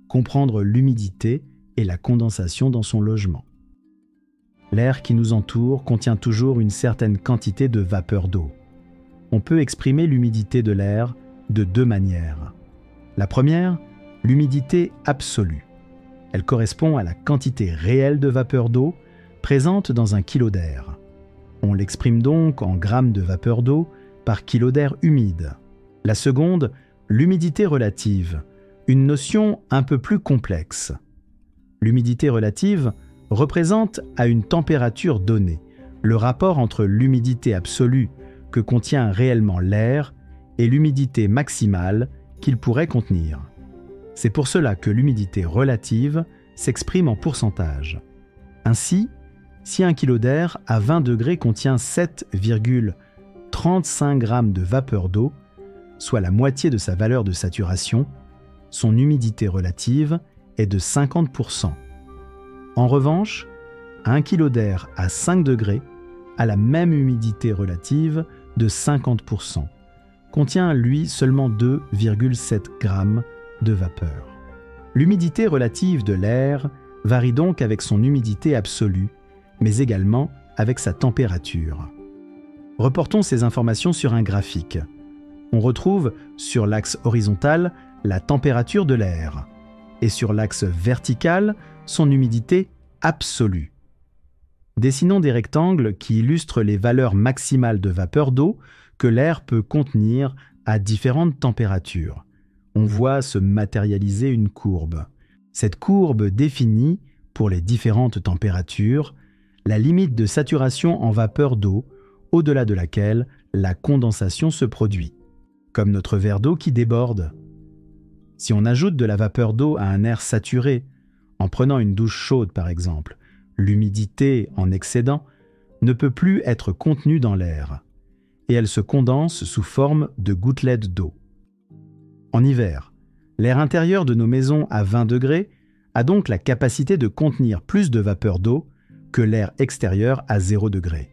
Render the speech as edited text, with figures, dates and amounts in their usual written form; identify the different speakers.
Speaker 1: comprendre l'humidité et la condensation dans son logement. L'air qui nous entoure contient toujours une certaine quantité de vapeur d'eau. On peut exprimer l'humidité de l'air de deux manières. La première, l'humidité absolue. Elle correspond à la quantité réelle de vapeur d'eau présente dans un kilo d'air. On l'exprime donc en grammes de vapeur d'eau par kilo d'air humide. La seconde, l'humidité relative, une notion un peu plus complexe. L'humidité relative représente à une température donnée le rapport entre l'humidité absolue que contient réellement l'air et l'humidité maximale qu'il pourrait contenir. C'est pour cela que l'humidité relative s'exprime en pourcentage. Ainsi, si un kilo d'air à 20 degrés contient 7,35 g de vapeur d'eau, soit la moitié de sa valeur de saturation, son humidité relative est de 50%. En revanche, un kilo d'air à 5 degrés a la même humidité relative de 50%, contient lui seulement 2,7 g de vapeur. L'humidité relative de l'air varie donc avec son humidité absolue, mais également avec sa température. Reportons ces informations sur un graphique. On retrouve sur l'axe horizontal la température de l'air et sur l'axe vertical son humidité absolue. Dessinons des rectangles qui illustrent les valeurs maximales de vapeur d'eau que l'air peut contenir à différentes températures. On voit se matérialiser une courbe. Cette courbe définit, pour les différentes températures, la limite de saturation en vapeur d'eau au-delà de laquelle la condensation se produit, comme notre verre d'eau qui déborde. Si on ajoute de la vapeur d'eau à un air saturé, en prenant une douche chaude par exemple, l'humidité en excédent ne peut plus être contenue dans l'air, et elle se condense sous forme de gouttelettes d'eau. En hiver, l'air intérieur de nos maisons à 20 degrés a donc la capacité de contenir plus de vapeur d'eau que l'air extérieur à 0 degré.